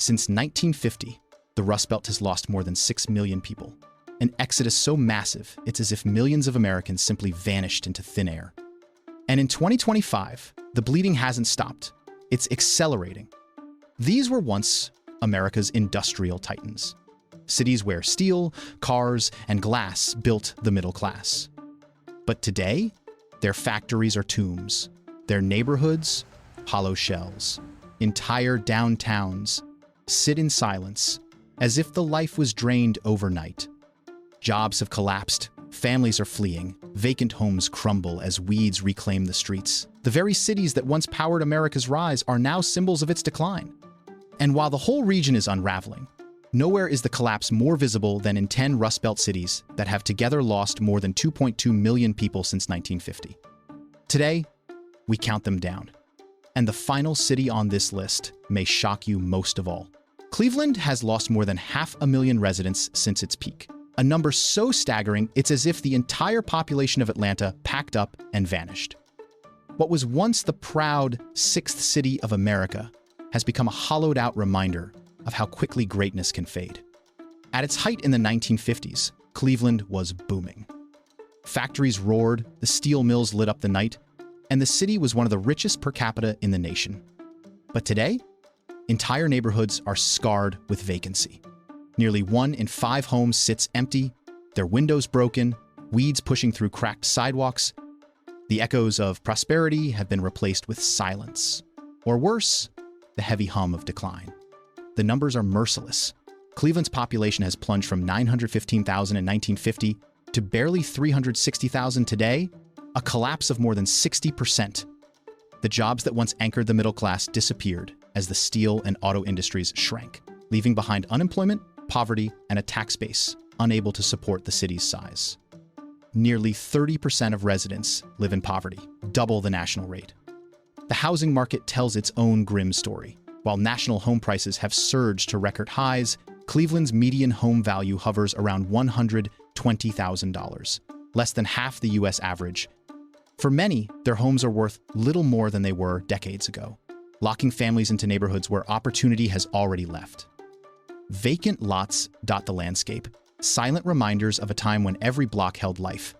Since 1950, the Rust Belt has lost more than 6 million people. An exodus so massive, it's as if millions of Americans simply vanished into thin air. And in 2025, the bleeding hasn't stopped. It's accelerating. These were once America's industrial titans. Cities where steel, cars, and glass built the middle class. But today, their factories are tombs. Their neighborhoods, hollow shells. Entire downtowns sit in silence, as if the life was drained overnight. Jobs have collapsed, families are fleeing, vacant homes crumble as weeds reclaim the streets. The very cities that once powered America's rise are now symbols of its decline. And while the whole region is unraveling, nowhere is the collapse more visible than in 10 Rust Belt cities that have together lost more than 2.2 million people since 1950. Today, we count them down. And the final city on this list may shock you most of all. Cleveland has lost more than 500,000 residents since its peak. A number so staggering, it's as if the entire population of Atlanta packed up and vanished. What was once the proud sixth city of America has become a hollowed-out reminder of how quickly greatness can fade. At its height in the 1950s, Cleveland was booming. Factories roared, the steel mills lit up the night, and the city was one of the richest per capita in the nation. But today, entire neighborhoods are scarred with vacancy. Nearly 1 in 5 homes sits empty, their windows broken, weeds pushing through cracked sidewalks. The echoes of prosperity have been replaced with silence. Or worse, the heavy hum of decline. The numbers are merciless. Cleveland's population has plunged from 915,000 in 1950 to barely 360,000 today, a collapse of more than 60%. The jobs that once anchored the middle class disappeared as the steel and auto industries shrank, leaving behind unemployment, poverty, and a tax base unable to support the city's size. Nearly 30% of residents live in poverty, double the national rate. The housing market tells its own grim story. While national home prices have surged to record highs, Cleveland's median home value hovers around $120,000, less than half the U.S. average. For many, their homes are worth little more than they were decades ago, locking families into neighborhoods where opportunity has already left. Vacant lots dot the landscape, silent reminders of a time when every block held life.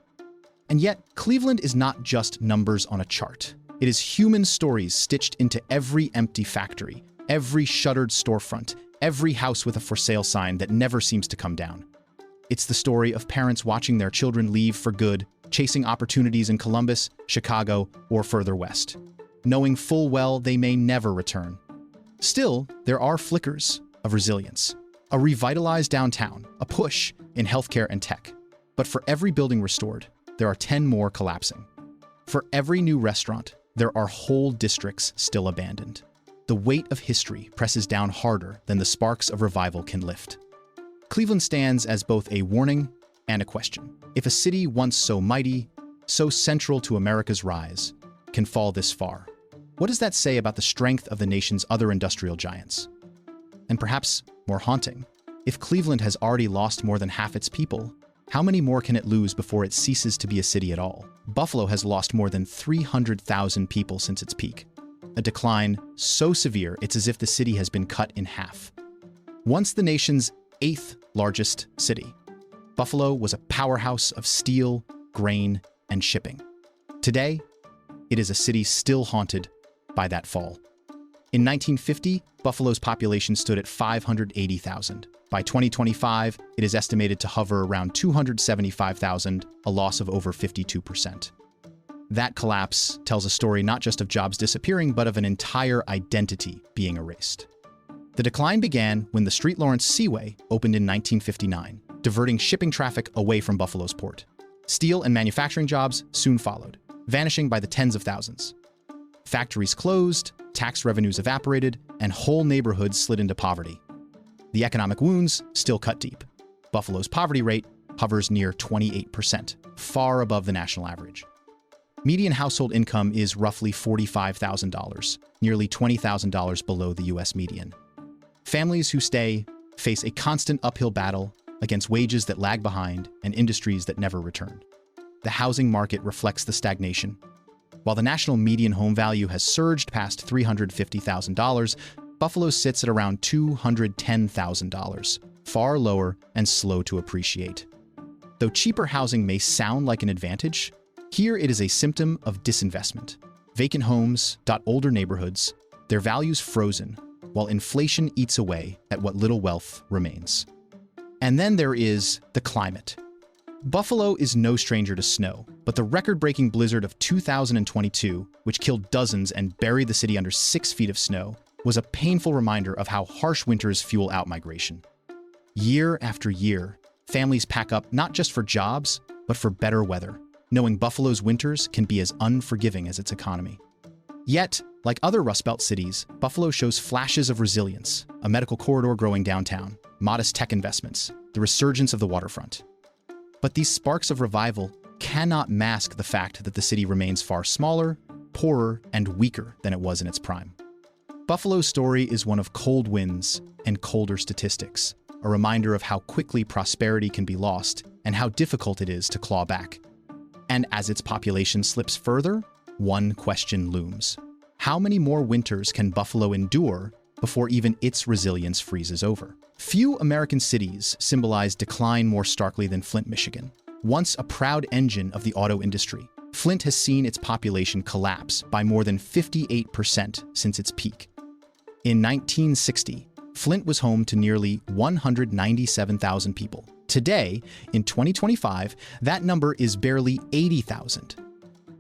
And yet, Cleveland is not just numbers on a chart. It is human stories stitched into every empty factory, every shuttered storefront, every house with a for sale sign that never seems to come down. It's the story of parents watching their children leave for good, chasing opportunities in Columbus, Chicago, or further west, knowing full well they may never return. Still, there are flickers of resilience. A revitalized downtown, a push in healthcare and tech. But for every building restored, there are 10 more collapsing. For every new restaurant, there are whole districts still abandoned. The weight of history presses down harder than the sparks of revival can lift. Cleveland stands as both a warning and a question. If a city once so mighty, so central to America's rise, can fall this far, what does that say about the strength of the nation's other industrial giants? And perhaps more haunting, if Cleveland has already lost more than half its people, how many more can it lose before it ceases to be a city at all? Buffalo has lost more than 300,000 people since its peak, a decline so severe it's as if the city has been cut in half. Once the nation's 8th largest city, Buffalo was a powerhouse of steel, grain, and shipping. Today, it is a city still haunted by that fall. In 1950, Buffalo's population stood at 580,000. By 2025, it is estimated to hover around 275,000, a loss of over 52%. That collapse tells a story not just of jobs disappearing, but of an entire identity being erased. The decline began when the St. Lawrence Seaway opened in 1959, diverting shipping traffic away from Buffalo's port. Steel and manufacturing jobs soon followed, vanishing by the tens of thousands. Factories closed, tax revenues evaporated, and whole neighborhoods slid into poverty. The economic wounds still cut deep. Buffalo's poverty rate hovers near 28%, far above the national average. Median household income is roughly $45,000, nearly $20,000 below the U.S. median. Families who stay face a constant uphill battle against wages that lag behind and industries that never return. The housing market reflects the stagnation. While the national median home value has surged past $350,000, Buffalo sits at around $210,000, far lower and slow to appreciate. Though cheaper housing may sound like an advantage, here it is a symptom of disinvestment. Vacant homes dot older neighborhoods, their values frozen, while inflation eats away at what little wealth remains. And then there is the climate. Buffalo is no stranger to snow, but the record-breaking blizzard of 2022, which killed dozens and buried the city under 6 feet of snow, was a painful reminder of how harsh winters fuel outmigration. Year after year, families pack up not just for jobs, but for better weather, knowing Buffalo's winters can be as unforgiving as its economy. Yet, like other Rust Belt cities, Buffalo shows flashes of resilience, a medical corridor growing downtown, modest tech investments, the resurgence of the waterfront. But these sparks of revival cannot mask the fact that the city remains far smaller, poorer, and weaker than it was in its prime. Buffalo's story is one of cold winds and colder statistics, a reminder of how quickly prosperity can be lost and how difficult it is to claw back. And as its population slips further, one question looms. How many more winters can Buffalo endure before even its resilience freezes over? Few American cities symbolize decline more starkly than Flint, Michigan. Once a proud engine of the auto industry, Flint has seen its population collapse by more than 58% since its peak. In 1960, Flint was home to nearly 197,000 people. Today, in 2025, that number is barely 80,000.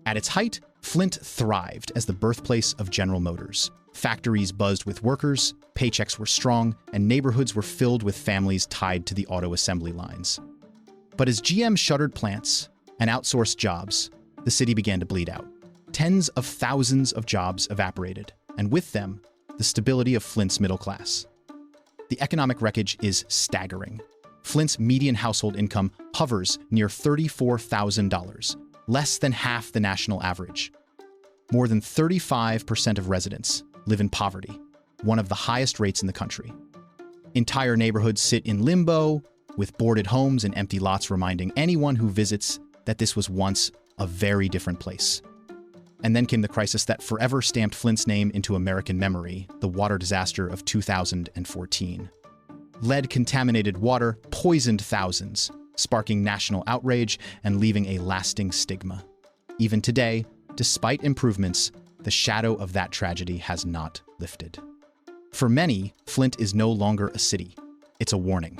At its height, Flint thrived as the birthplace of General Motors. Factories buzzed with workers, paychecks were strong, and neighborhoods were filled with families tied to the auto assembly lines. But as GM shuttered plants and outsourced jobs, the city began to bleed out. Tens of thousands of jobs evaporated, and with them, the stability of Flint's middle class. The economic wreckage is staggering. Flint's median household income hovers near $34,000, less than half the national average. More than 35% of residents live in poverty, one of the highest rates in the country. Entire neighborhoods sit in limbo, with boarded homes and empty lots reminding anyone who visits that this was once a very different place. And then came the crisis that forever stamped Flint's name into American memory, the water disaster of 2014. Lead-contaminated water poisoned thousands, sparking national outrage and leaving a lasting stigma. Even today, despite improvements, the shadow of that tragedy has not lifted. For many, Flint is no longer a city. It's a warning.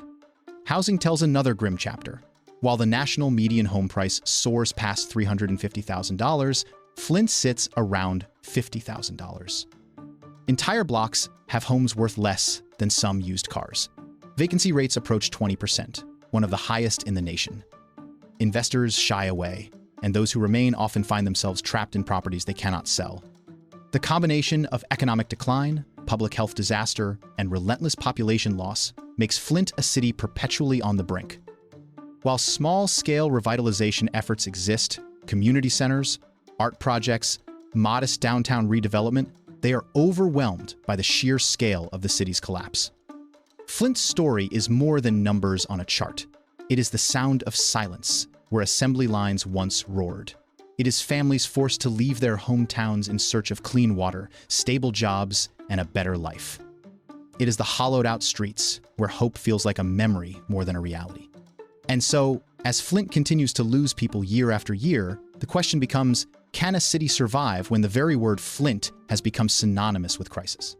Housing tells another grim chapter. While the national median home price soars past $350,000, Flint sits around $50,000. Entire blocks have homes worth less than some used cars. Vacancy rates approach 20%, one of the highest in the nation. Investors shy away, and those who remain often find themselves trapped in properties they cannot sell. The combination of economic decline, public health disaster, and relentless population loss makes Flint a city perpetually on the brink. While small-scale revitalization efforts exist, community centers, art projects, modest downtown redevelopment, they are overwhelmed by the sheer scale of the city's collapse. Flint's story is more than numbers on a chart. It is the sound of silence, where assembly lines once roared. It is families forced to leave their hometowns in search of clean water, stable jobs, and a better life. It is the hollowed-out streets, where hope feels like a memory more than a reality. And so, as Flint continues to lose people year after year, the question becomes, can a city survive when the very word Flint has become synonymous with crisis?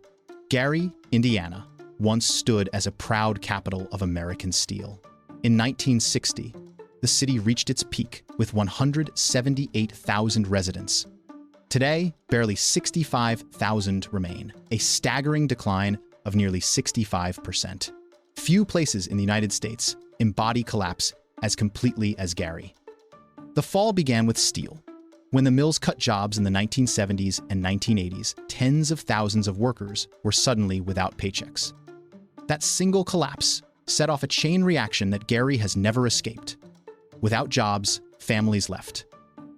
Gary, Indiana, once stood as a proud capital of American steel. In 1960, the city reached its peak with 178,000 residents. Today, barely 65,000 remain, a staggering decline of nearly 65%. Few places in the United States embody collapse as completely as Gary. The fall began with steel. When the mills cut jobs in the 1970s and 1980s, tens of thousands of workers were suddenly without paychecks. That single collapse set off a chain reaction that Gary has never escaped. Without jobs, families left.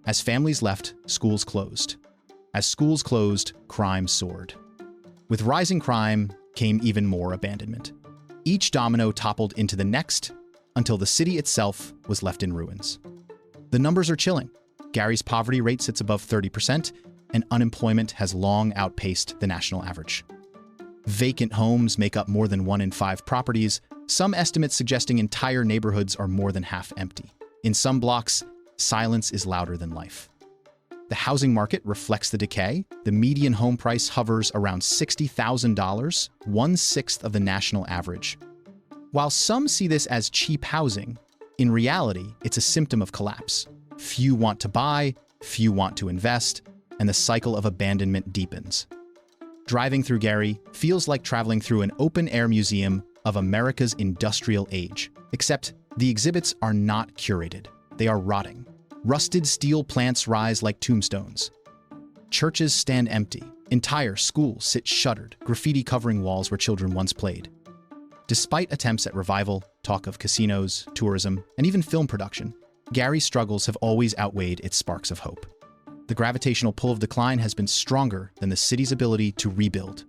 As families left, schools closed. As schools closed, crime soared. With rising crime came even more abandonment. Each domino toppled into the next until the city itself was left in ruins. The numbers are chilling. Gary's poverty rate sits above 30%, and unemployment has long outpaced the national average. Vacant homes make up more than 1 in 5 properties, some estimates suggesting entire neighborhoods are more than half empty. In some blocks, silence is louder than life. The housing market reflects the decay. The median home price hovers around $60,000, 1/6 of the national average. While some see this as cheap housing, in reality, it's a symptom of collapse. Few want to buy, few want to invest, and the cycle of abandonment deepens. Driving through Erie feels like traveling through an open-air museum of America's industrial age, except the exhibits are not curated. They are rotting. Rusted steel plants rise like tombstones. Churches stand empty. Entire schools sit shuttered, graffiti covering walls where children once played. Despite attempts at revival, talk of casinos, tourism, and even film production, Erie's struggles have always outweighed its sparks of hope. The gravitational pull of decline has been stronger than the city's ability to rebuild.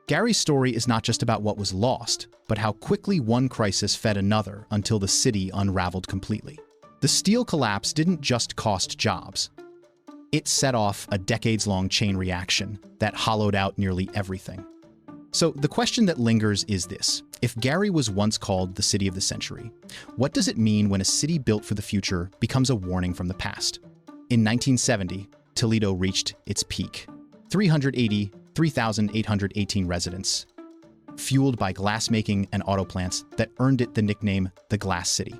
Erie's story is not just about what was lost, but how quickly one crisis fed another until the city unraveled completely. The steel collapse didn't just cost jobs. It set off a decades-long chain reaction that hollowed out nearly everything. So the question that lingers is this: if Erie was once called the city of the century, what does it mean when a city built for the future becomes a warning from the past? In 1970, Toledo reached its peak, 383,818 residents, fueled by glassmaking and auto plants that earned it the nickname the Glass City.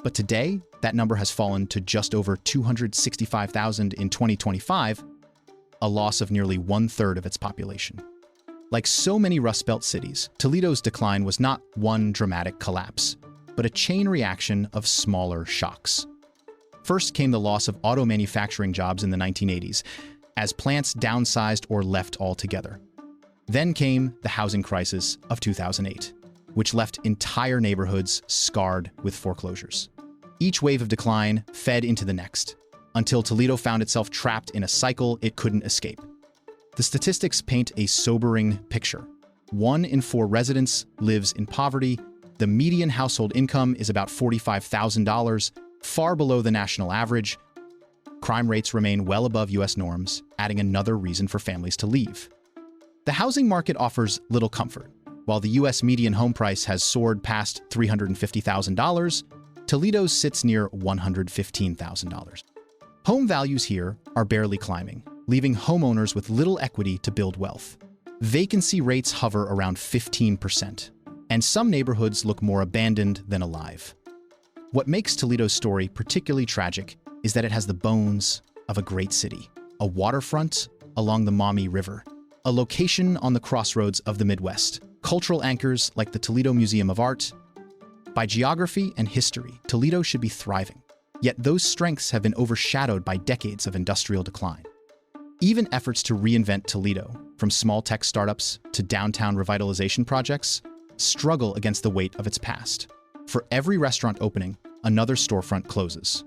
But today, that number has fallen to just over 265,000 in 2025, a loss of nearly 1/3 of its population. Like so many Rust Belt cities, Toledo's decline was not one dramatic collapse, but a chain reaction of smaller shocks. First came the loss of auto manufacturing jobs in the 1980s, as plants downsized or left altogether. Then came the housing crisis of 2008, which left entire neighborhoods scarred with foreclosures. Each wave of decline fed into the next, until Toledo found itself trapped in a cycle it couldn't escape. The statistics paint a sobering picture. 1 in 4 residents lives in poverty. The median household income is about $45,000, far below the national average. Crime rates remain well above U.S. norms, adding another reason for families to leave. The housing market offers little comfort. While the U.S. median home price has soared past $350,000, Toledo's sits near $115,000. Home values here are barely climbing, leaving homeowners with little equity to build wealth. Vacancy rates hover around 15%, and some neighborhoods look more abandoned than alive. What makes Toledo's story particularly tragic is that it has the bones of a great city, a waterfront along the Maumee River, a location on the crossroads of the Midwest, cultural anchors like the Toledo Museum of Art. By geography and history, Toledo should be thriving, yet those strengths have been overshadowed by decades of industrial decline. Even efforts to reinvent Toledo, from small tech startups to downtown revitalization projects, struggle against the weight of its past. For every restaurant opening, another storefront closes.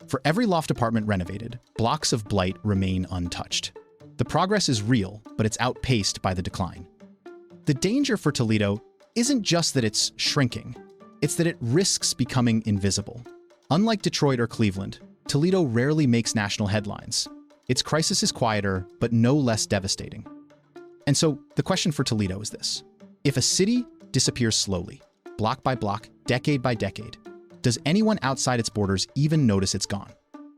For every loft apartment renovated, blocks of blight remain untouched. The progress is real, but it's outpaced by the decline. The danger for Toledo isn't just that it's shrinking, it's that it risks becoming invisible. Unlike Detroit or Cleveland, Toledo rarely makes national headlines. Its crisis is quieter, but no less devastating. And so, the question for Toledo is this: if a city disappears slowly, block by block, decade by decade, does anyone outside its borders even notice it's gone?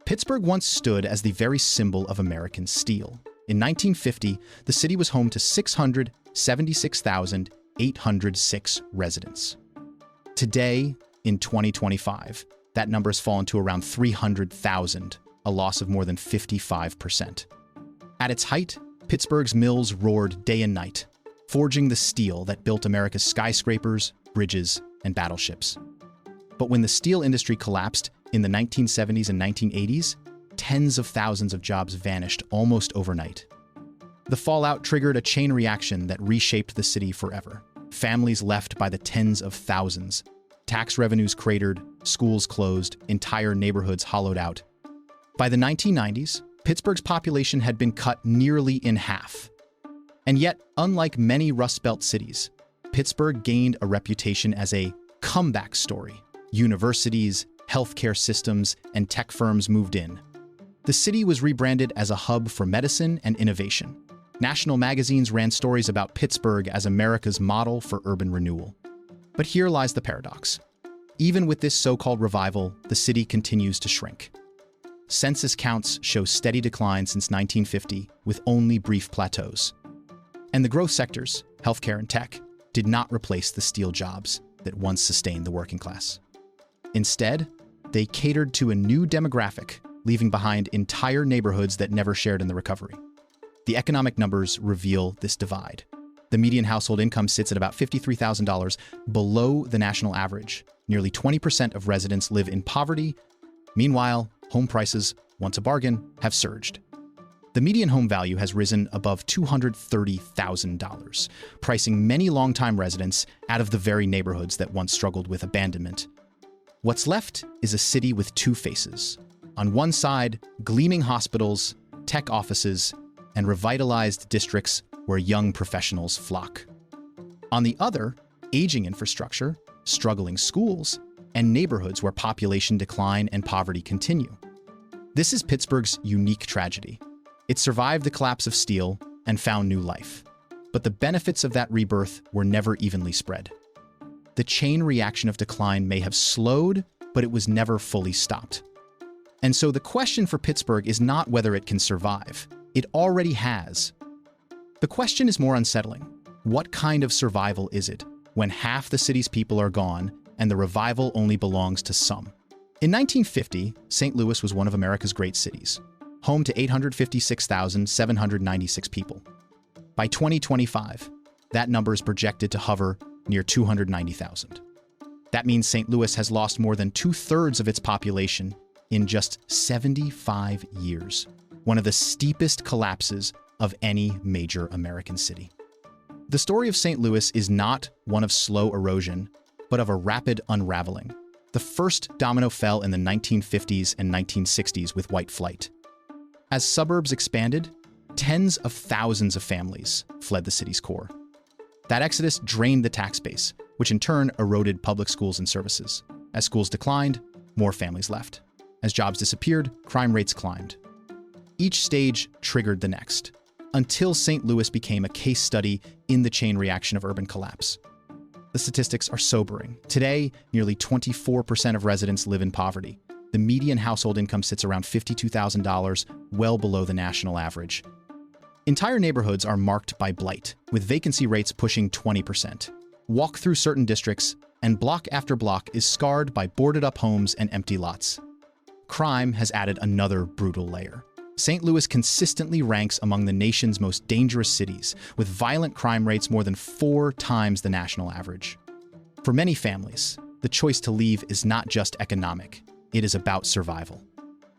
Pittsburgh once stood as the very symbol of American steel. In 1950, the city was home to 676,806 residents. Today, in 2025, that number has fallen to around 300,000, a loss of more than 55%. At its height, Pittsburgh's mills roared day and night, forging the steel that built America's skyscrapers, bridges, and battleships. But when the steel industry collapsed in the 1970s and 1980s, tens of thousands of jobs vanished almost overnight. The fallout triggered a chain reaction that reshaped the city forever. Families left by the tens of thousands. Tax revenues cratered, schools closed, entire neighborhoods hollowed out. By the 1990s, Pittsburgh's population had been cut nearly in half. And yet, unlike many Rust Belt cities, Pittsburgh gained a reputation as a comeback story. Universities, healthcare systems, and tech firms moved in. The city was rebranded as a hub for medicine and innovation. National magazines ran stories about Pittsburgh as America's model for urban renewal. But here lies the paradox. Even with this so-called revival, the city continues to shrink. Census counts show steady decline since 1950, with only brief plateaus. And the growth sectors, healthcare and tech, did not replace the steel jobs that once sustained the working class. Instead, they catered to a new demographic, leaving behind entire neighborhoods that never shared in the recovery. The economic numbers reveal this divide. The median household income sits at about $53,000, below the national average. Nearly 20% of residents live in poverty. Meanwhile, home prices, once a bargain, have surged. The median home value has risen above $230,000, pricing many longtime residents out of the very neighborhoods that once struggled with abandonment. What's left is a city with two faces. On one side, gleaming hospitals, tech offices, and revitalized districts where young professionals flock. On the other, aging infrastructure, struggling schools, and neighborhoods where population decline and poverty continue. This is Pittsburgh's unique tragedy. It survived the collapse of steel and found new life. But the benefits of that rebirth were never evenly spread. The chain reaction of decline may have slowed, but it was never fully stopped. And so the question for Pittsburgh is not whether it can survive. It already has. The question is more unsettling. What kind of survival is it when half the city's people are gone and the revival only belongs to some? In 1950, St. Louis was one of America's great cities, home to 856,796 people. By 2025, that number is projected to hover near 290,000. That means St. Louis has lost more than 2/3 of its population in just 75 years, one of the steepest collapses of any major American city. The story of St. Louis is not one of slow erosion, but of a rapid unraveling. The first domino fell in the 1950s and 1960s with white flight. As suburbs expanded, tens of thousands of families fled the city's core. That exodus drained the tax base, which in turn eroded public schools and services. As schools declined, more families left. As jobs disappeared, crime rates climbed. Each stage triggered the next, until St. Louis became a case study in the chain reaction of urban collapse. The statistics are sobering. Today, nearly 24% of residents live in poverty. The median household income sits around $52,000, well below the national average. Entire neighborhoods are marked by blight, with vacancy rates pushing 20%. Walk through certain districts, and block after block is scarred by boarded-up homes and empty lots. Crime has added another brutal layer. St. Louis consistently ranks among the nation's most dangerous cities, with violent crime rates more than 4 times the national average. For many families, the choice to leave is not just economic. It is about survival.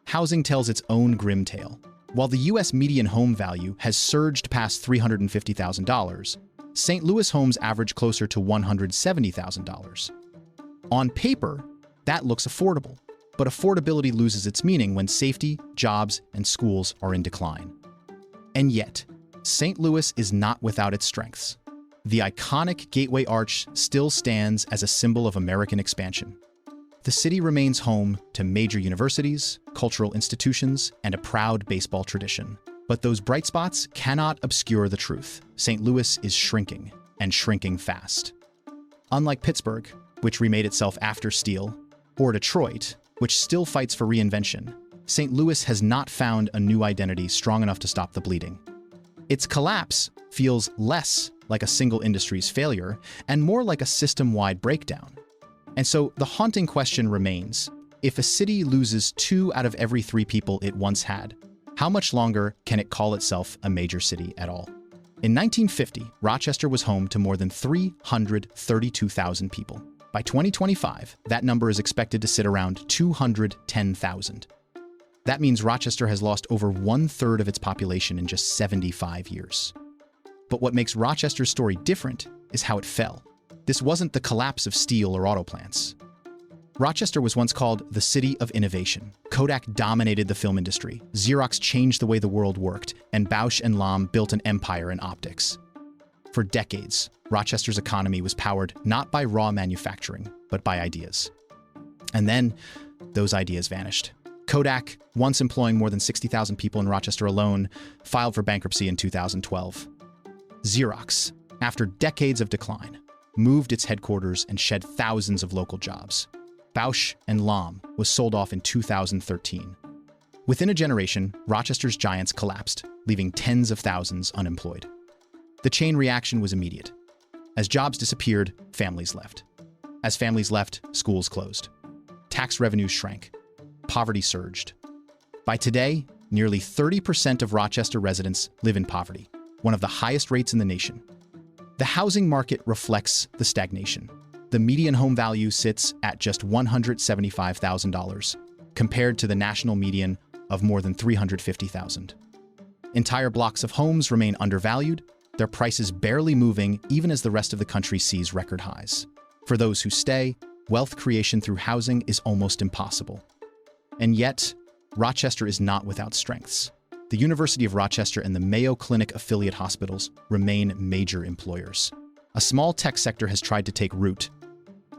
Housing tells its own grim tale. While the U.S. median home value has surged past $350,000, St. Louis homes average closer to $170,000. On paper, that looks affordable, but affordability loses its meaning when safety, jobs, and schools are in decline. And yet, St. Louis is not without its strengths. The iconic Gateway Arch still stands as a symbol of American expansion. The city remains home to major universities, cultural institutions, and a proud baseball tradition. But those bright spots cannot obscure the truth. St. Louis is shrinking, and shrinking fast. Unlike Pittsburgh, which remade itself after steel, or Detroit, which still fights for reinvention, St. Louis has not found a new identity strong enough to stop the bleeding. Its collapse feels less like a single industry's failure and more like a system-wide breakdown. And so the haunting question remains, if a city loses 2 out of every 3 people it once had, how much longer can it call itself a major city at all? In 1950, Rochester was home to more than 332,000 people. By 2025, that number is expected to sit around 210,000. That means Rochester has lost over 1/3 of its population in just 75 years. But what makes Rochester's story different is how it fell. This wasn't the collapse of steel or auto plants. Rochester was once called the city of innovation. Kodak dominated the film industry, Xerox changed the way the world worked, and Bausch and Lomb built an empire in optics. For decades, Rochester's economy was powered not by raw manufacturing, but by ideas. And then, those ideas vanished. Kodak, once employing more than 60,000 people in Rochester alone, filed for bankruptcy in 2012. Xerox, after decades of decline, moved its headquarters and shed thousands of local jobs. Bausch and Lomb was sold off in 2013. Within a generation, Rochester's giants collapsed, leaving tens of thousands unemployed. The chain reaction was immediate. As jobs disappeared, families left. As families left, schools closed. Tax revenues shrank. Poverty surged. By today, nearly 30% of Rochester residents live in poverty, one of the highest rates in the nation. The housing market reflects the stagnation. The median home value sits at just $175,000, compared to the national median of more than $350,000. Entire blocks of homes remain undervalued, their prices barely moving even as the rest of the country sees record highs. For those who stay, wealth creation through housing is almost impossible. And yet, Rochester is not without strengths. The University of Rochester and the Mayo Clinic affiliate hospitals remain major employers. A small tech sector has tried to take root.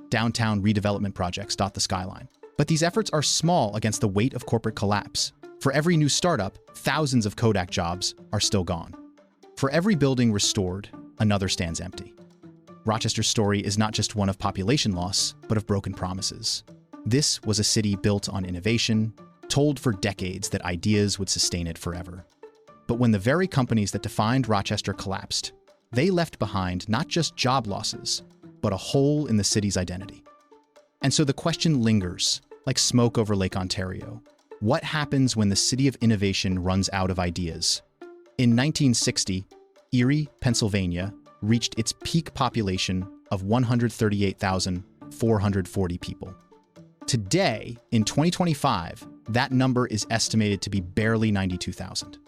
Downtown redevelopment projects dot the skyline. But these efforts are small against the weight of corporate collapse. For every new startup, thousands of Kodak jobs are still gone. For every building restored, another stands empty. Rochester's story is not just one of population loss, but of broken promises. This was a city built on innovation, told for decades that ideas would sustain it forever. But when the very companies that defined Rochester collapsed, they left behind not just job losses, but a hole in the city's identity. And so the question lingers, like smoke over Lake Ontario. What happens when the city of innovation runs out of ideas? In 1960, Erie, Pennsylvania, reached its peak population of 138,440 people. Today, in 2025, that number is estimated to be barely 92,000.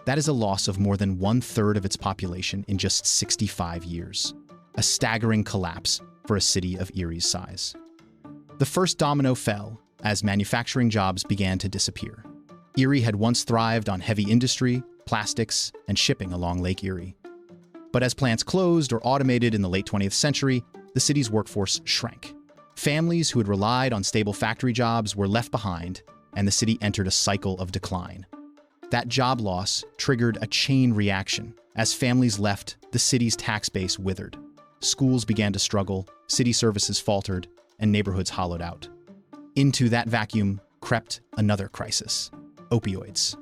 That is a loss of more than one-third of its population in just 65 years. A staggering collapse for a city of Erie's size. The first domino fell as manufacturing jobs began to disappear. Erie had once thrived on heavy industry, plastics, and shipping along Lake Erie. But as plants closed or automated in the late 20th century, the city's workforce shrank. Families who had relied on stable factory jobs were left behind, and the city entered a cycle of decline. That job loss triggered a chain reaction. As families left, the city's tax base withered. Schools began to struggle, city services faltered, and neighborhoods hollowed out. Into that vacuum crept another crisis: opioids.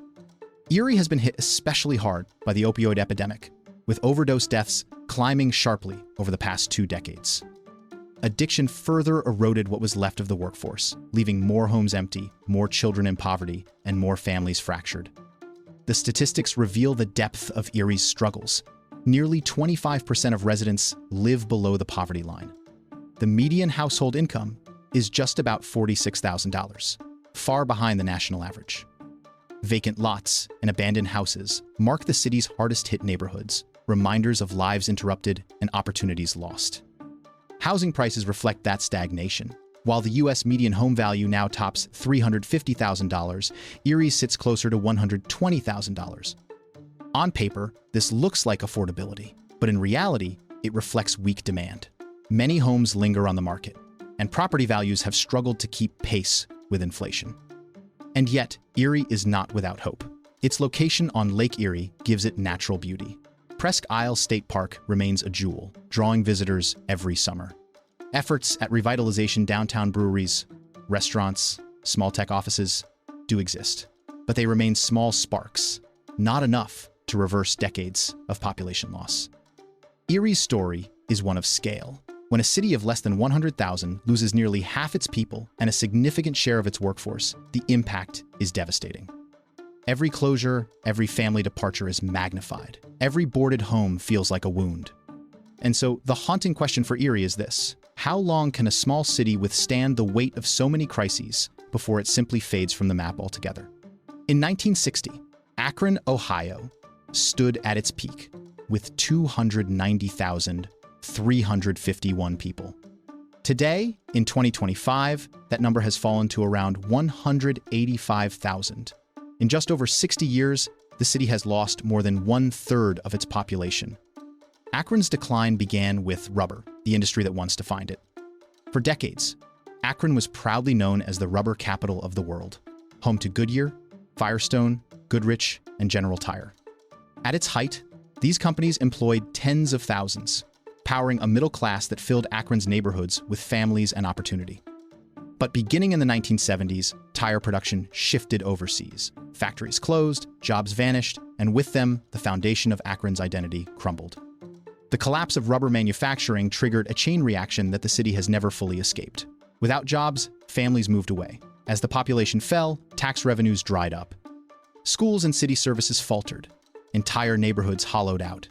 Erie has been hit especially hard by the opioid epidemic, with overdose deaths climbing sharply over the past 2 decades. Addiction further eroded what was left of the workforce, leaving more homes empty, more children in poverty, and more families fractured. The statistics reveal the depth of Erie's struggles. Nearly 25% of residents live below the poverty line. The median household income is just about $46,000, far behind the national average. Vacant lots and abandoned houses mark the city's hardest-hit neighborhoods, reminders of lives interrupted and opportunities lost. Housing prices reflect that stagnation. While the U.S. median home value now tops $350,000, Erie sits closer to $120,000. On paper, this looks like affordability, but in reality, it reflects weak demand. Many homes linger on the market, and property values have struggled to keep pace with inflation. And yet, Erie is not without hope. Its location on Lake Erie gives it natural beauty. Presque Isle State Park remains a jewel, drawing visitors every summer. Efforts at revitalization downtown breweries, restaurants, small tech offices do exist, but they remain small sparks, not enough to reverse decades of population loss. Erie's story is one of scale. When a city of less than 100,000 loses nearly half its people and a significant share of its workforce, the impact is devastating. Every closure, every family departure is magnified. Every boarded home feels like a wound. And so the haunting question for Erie is this: how long can a small city withstand the weight of so many crises before it simply fades from the map altogether? In 1960, Akron, Ohio, stood at its peak with 290,351 people. Today, in 2025, that number has fallen to around 185,000. In just over 60 years, the city has lost more than 1/3 of its population. Akron's decline began with rubber, the industry that once defined it. For decades, Akron was proudly known as the rubber capital of the world. home to Goodyear, Firestone, Goodrich, and General Tire. At its height, these companies employed tens of thousands, powering a middle class that filled Akron's neighborhoods with families and opportunity. But beginning in the 1970s, tire production shifted overseas. Factories closed, jobs vanished, and with them, the foundation of Akron's identity crumbled. The collapse of rubber manufacturing triggered a chain reaction that the city has never fully escaped. Without jobs, families moved away. As the population fell, tax revenues dried up. Schools and city services faltered. Entire neighborhoods hollowed out.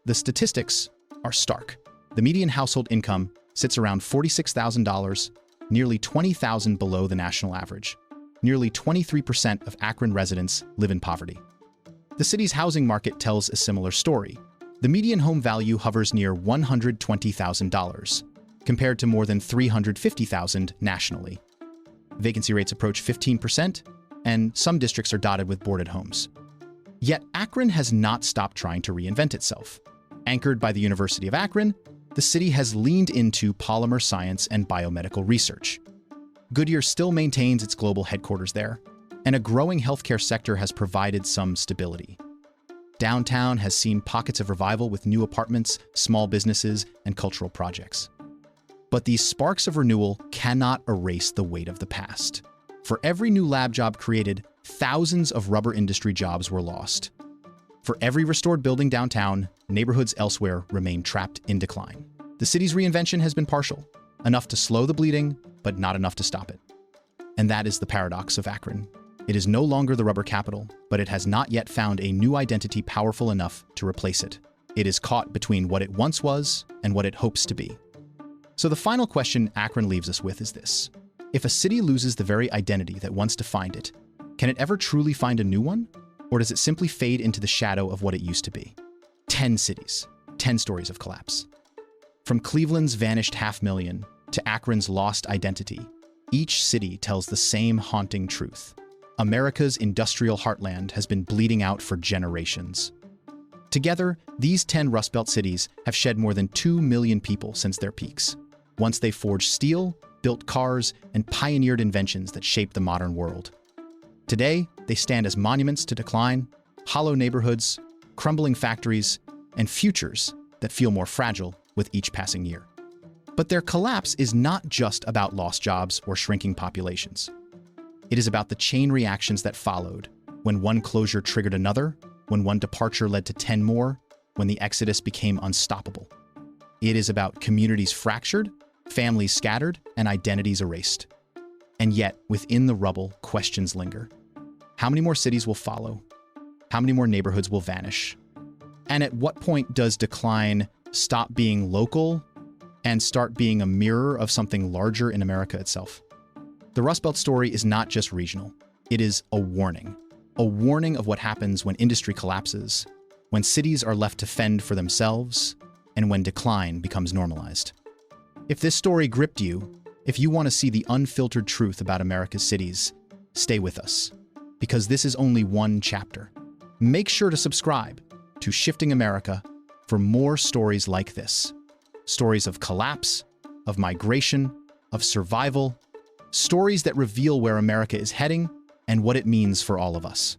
The statistics are stark. The median household income sits around $46,000, nearly $20,000 below the national average. Nearly 23% of Akron residents live in poverty. The city's housing market tells a similar story. The median home value hovers near $120,000, compared to more than $350,000 nationally. Vacancy rates approach 15%, and some districts are dotted with boarded homes. Yet Akron has not stopped trying to reinvent itself. Anchored by the University of Akron, the city has leaned into polymer science and biomedical research. Goodyear still maintains its global headquarters there, and a growing healthcare sector has provided some stability. Downtown has seen pockets of revival with new apartments, small businesses, and cultural projects. But these sparks of renewal cannot erase the weight of the past. For every new lab job created, thousands of rubber industry jobs were lost. For every restored building downtown, neighborhoods elsewhere remain trapped in decline. The city's reinvention has been partial, enough to slow the bleeding, but not enough to stop it. And that is the paradox of Akron. It is no longer the rubber capital, but it has not yet found a new identity powerful enough to replace it. It is caught between what it once was and what it hopes to be. So the final question Akron leaves us with is this. If a city loses the very identity that once defined it, can it ever truly find a new one? Or does it simply fade into the shadow of what it used to be? 10 cities, 10 stories of collapse. From Cleveland's vanished 500,000 to Akron's lost identity, each city tells the same haunting truth. America's industrial heartland has been bleeding out for generations. Together, these 10 Rust Belt cities have shed more than 2 million people since their peaks. Once they forged steel, built cars, and pioneered inventions that shaped the modern world. Today, they stand as monuments to decline, hollow neighborhoods, crumbling factories, and futures that feel more fragile with each passing year. But their collapse is not just about lost jobs or shrinking populations. It is about the chain reactions that followed, when one closure triggered another, when one departure led to 10 more, when the exodus became unstoppable. It is about communities fractured, families scattered, and identities erased. And yet, within the rubble, questions linger. How many more cities will follow? How many more neighborhoods will vanish? And at what point does decline stop being local and start being a mirror of something larger in America itself? The Rust Belt story is not just regional. It is a warning of what happens when industry collapses, when cities are left to fend for themselves, and when decline becomes normalized. If this story gripped you, if you want to see the unfiltered truth about America's cities, stay with us, because this is only one chapter. Make sure to subscribe to Shifting America for more stories like this. Stories of collapse, of migration, of survival, stories that reveal where America is heading and what it means for all of us.